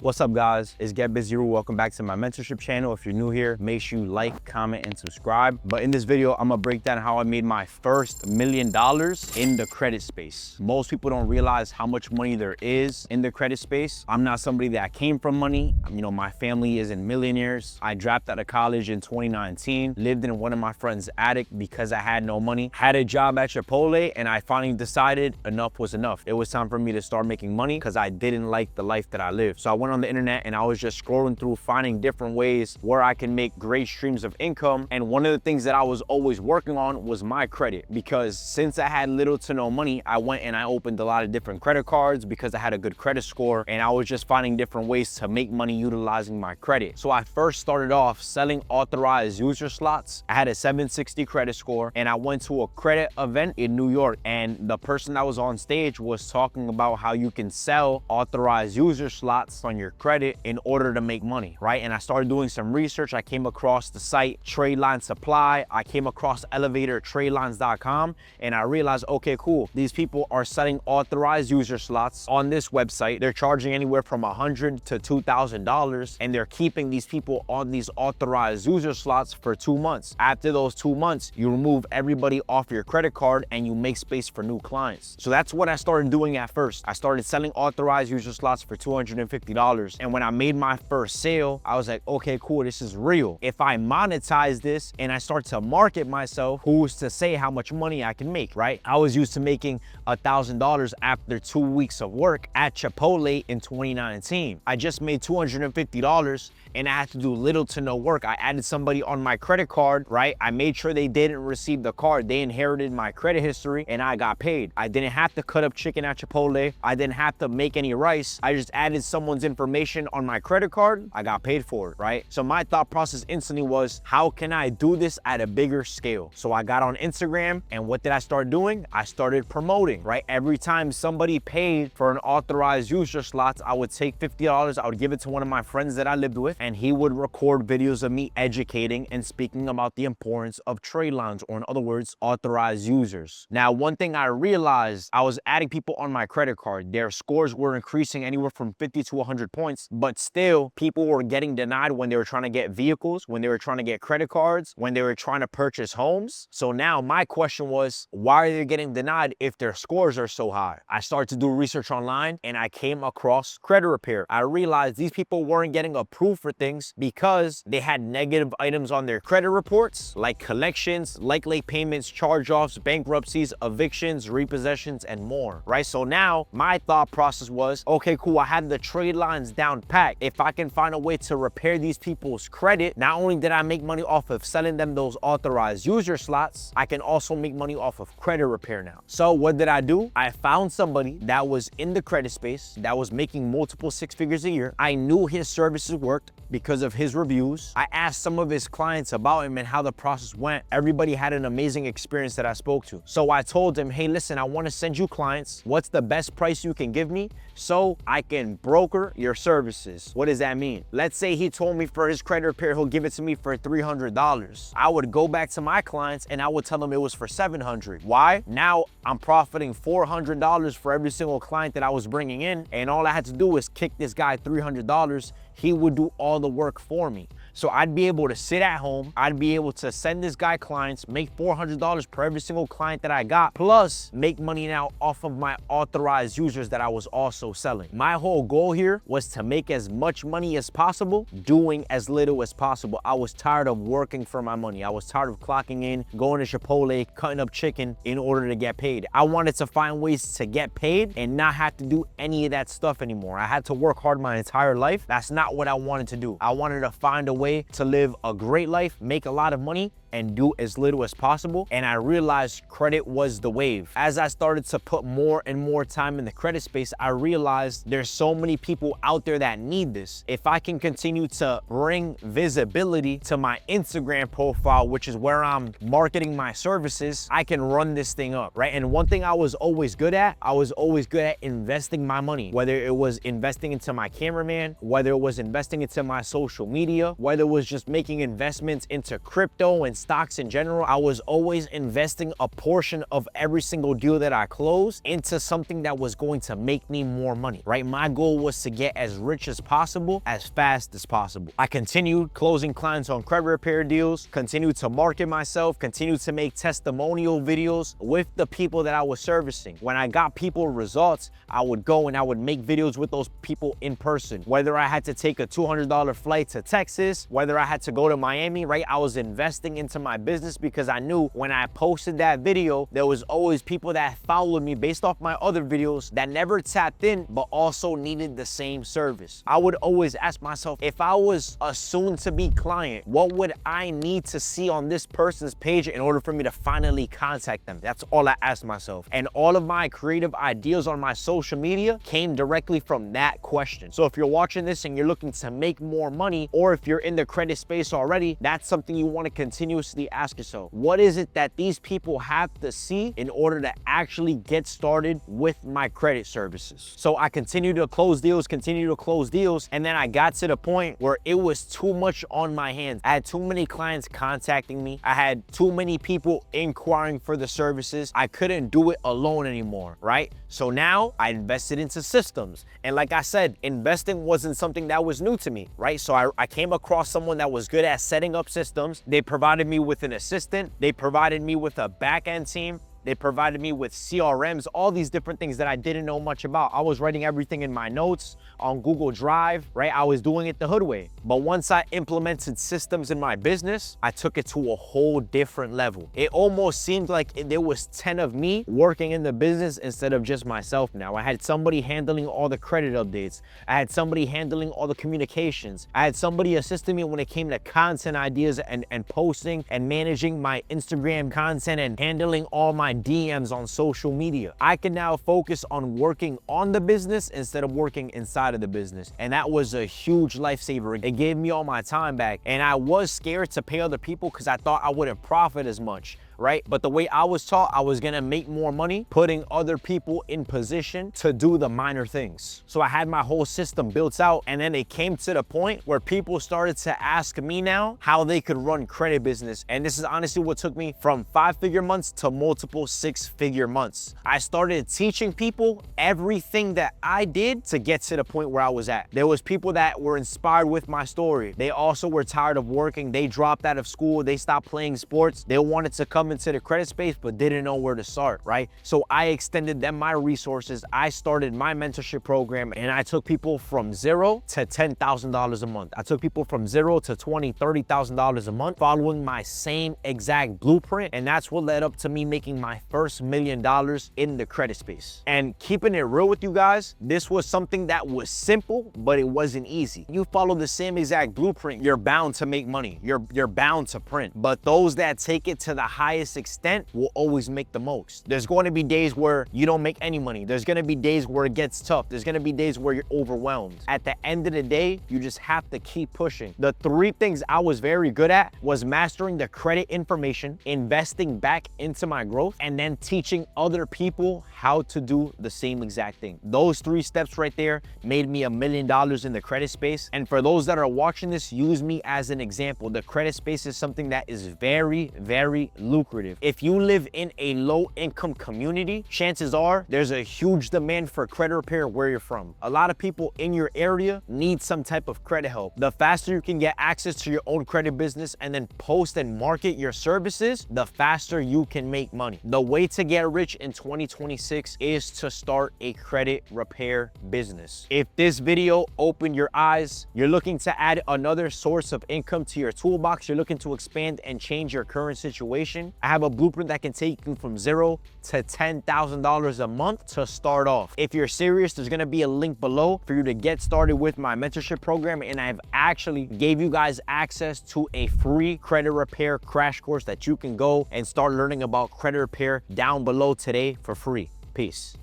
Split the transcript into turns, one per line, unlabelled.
What's up, guys? It's Get Busy. Welcome back to my mentorship channel. If you're new here, make sure you like, comment, and subscribe. But in this video, I'm gonna break down how I made my first $1 million in the credit space. Most people don't realize how much money there is in the credit space. I'm not somebody that came from money. My family isn't millionaires. I dropped out of college in 2019, lived in one of my friend's attic because I had no money, had a job at Chipotle, and I finally decided enough was enough. It was time for me to start making money because I didn't like the life that I lived. So I went on the internet and I was just scrolling through, finding different ways where I can make great streams of income. And one of the things that I was always working on was my credit, because since I had little to no money, I went and I opened a lot of different credit cards because I had a good credit score, and I was just finding different ways to make money utilizing my credit. So I first started off selling authorized user slots. I had a 760 credit score, and I went to a credit event in New York, and the person that was on stage was talking about how you can sell authorized user slots on your credit in order to make money, right? And I started doing some research. I came across the site Tradeline Supply. I came across elevator tradelines.com, and I realized, okay, cool. These people are selling authorized user slots on this website. They're charging anywhere from $100 to $2,000, and they're keeping these people on these authorized user slots for 2 months. After those 2 months, you remove everybody off your credit card and you make space for new clients. So that's what I started doing at first. I started selling authorized user slots for $250. And when I made my first sale, I was like, okay, cool, this is real. If I monetize this and I start to market myself, who's to say how much money I can make, right? I was used to making $1,000 after 2 weeks of work at Chipotle in 2019. I just made $250 and I had to do little to no work. I added somebody on my credit card, right? I made sure they didn't receive the card. They inherited my credit history and I got paid. I didn't have to cut up chicken at Chipotle. I didn't have to make any rice. I just added someone's information on my credit card. I got paid for it, right? So my thought process instantly was, how can I do this at a bigger scale? So I got on Instagram, and what did I start doing? I started promoting, right? Every time somebody paid for an authorized user slots, I would take $50, I would give it to one of my friends that I lived with, and he would record videos of me educating and speaking about the importance of trade lines, or in other words, authorized users. Now, one thing I realized, I was adding people on my credit card. Their scores were increasing anywhere from 50 to 100 points, but still people were getting denied when they were trying to get vehicles, when they were trying to get credit cards, when they were trying to purchase homes. So now my question was, why are they getting denied if their scores are so high? I started to do research online and I came across credit repair. I realized these people weren't getting approved for things because they had negative items on their credit reports, like collections, like late payments, charge-offs, bankruptcies, evictions, repossessions, and more, right? So now my thought process was, okay, cool, I had the trade lines down pat. If I can find a way to repair these people's credit, not only did I make money off of selling them those authorized user slots, I can also make money off of credit repair now. So what did I do? I found somebody that was in the credit space that was making multiple 6 figures a year. I knew his services worked because of his reviews. I asked some of his clients about him and how the process went. Everybody had an amazing experience that I spoke to. So I told him, hey, listen, I want to send you clients. What's the best price you can give me so I can broker your services? What does that mean? Let's say he told me for his credit repair, he'll give it to me for $300. I would go back to my clients and I would tell them it was for $700. Why? Now I'm profiting $400 for every single client that I was bringing in, and all I had to do was kick this guy $300. He would do all the work for me. So I'd be able to sit at home, I'd be able to send this guy clients, make $400 per every single client that I got, plus make money now off of my authorized users that I was also selling. My whole goal here was to make as much money as possible, doing as little as possible. I was tired of working for my money. I was tired of clocking in, going to Chipotle, cutting up chicken in order to get paid. I wanted to find ways to get paid and not have to do any of that stuff anymore. I had to work hard my entire life. That's not what I wanted to do. I wanted to find a way to live a great life, make a lot of money, and do as little as possible. And I realized credit was the wave. As I started to put more and more time in the credit space, I realized there's so many people out there that need this. If I can continue to bring visibility to my Instagram profile, which is where I'm marketing my services, I can run this thing up, right? And one thing I was always good at, I was always good at investing my money, whether it was investing into my cameraman, whether it was investing into my social media, whether it was just making investments into crypto and stocks in general, I was always investing a portion of every single deal that I closed into something that was going to make me more money, right? My goal was to get as rich as possible, as fast as possible. I continued closing clients on credit repair deals, continued to market myself, continued to make testimonial videos with the people that I was servicing. When I got people results, I would go and I would make videos with those people in person. Whether I had to take a $200 flight to Texas, whether I had to go to Miami, right? I was investing into my business because I knew when I posted that video, there was always people that followed me based off my other videos that never tapped in, but also needed the same service. I would always ask myself, if I was a soon-to-be client, what would I need to see on this person's page in order for me to finally contact them? That's all I asked myself. And all of my creative ideas on my social media came directly from that question. So if you're watching this and you're looking to make more money, or if you're in the credit space already, that's something you want to continuously ask yourself. What is it that these people have to see in order to actually get started with my credit services? So I continued to close deals, and then I got to the point where it was too much on my hands. I had too many clients contacting me. I had too many people inquiring for the services. I couldn't do it alone anymore, right? So now I invested into systems. And like I said, investing wasn't something that was new to me, right? So I came across someone that was good at setting up systems. They provided me with an assistant. They provided me with a back-end team. They provided me with CRMs, all these different things that I didn't know much about. I was writing everything in my notes on Google Drive, right? I was doing it the hood way. But once I implemented systems in my business, I took it to a whole different level. It almost seemed like there was 10 of me working in the business instead of just myself now. I had somebody handling all the credit updates. I had somebody handling all the communications. I had somebody assisting me when it came to content ideas and posting and managing my Instagram content and handling all my DMs on social media. I can now focus on working on the business instead of working inside of the business. And that was a huge lifesaver. It gave me all my time back. And I was scared to pay other people because I thought I wouldn't profit as much, right? But the way I was taught, I was gonna make more money putting other people in position to do the minor things. So I had my whole system built out, and then it came to the point where people started to ask me now how they could run credit business. And this is honestly what took me from 5-figure months to multiple 6-figure months. I started teaching people everything that I did to get to the point where I was at. There was people that were inspired with my story. They also were tired of working. They dropped out of school. They stopped playing sports. They wanted to come into the credit space but didn't know where to start, right? So I extended them my resources. I started my mentorship program, and I took people from $0 to $10,000 a month. I took people from $0 to $20,000, $30,000 a month, following my same exact blueprint. And that's what led up to me making my first $1 million in the credit space. And keeping it real with you guys, this was something that was simple, but it wasn't easy. You follow the same exact blueprint, you're bound to make money. You're bound to print. But those that take it to the highest extent will always make the most. There's going to be days where you don't make any money. There's going to be days where it gets tough. There's going to be days where you're overwhelmed. At the end of the day, you just have to keep pushing. The 3 things I was very good at was mastering the credit information, investing back into my growth, and then teaching other people how to do the same exact thing. Those 3 steps right there made me $1 million in the credit space. And for those that are watching this, use me as an example. The credit space is something that is very, very lucrative. If you live in a low income community, chances are there's a huge demand for credit repair where you're from. A lot of people in your area need some type of credit help. The faster you can get access to your own credit business and then post and market your services, the faster you can make money. The way to get rich in 2026 is to start a credit repair business. If this video opened your eyes, you're looking to add another source of income to your toolbox, you're looking to expand and change your current situation, I have a blueprint that can take you from $0 to $10,000 a month to start off. If you're serious, there's gonna be a link below for you to get started with my mentorship program, and I've actually gave you guys access to a free credit repair crash course that you can go and start learning about credit repair down below today for free. Peace.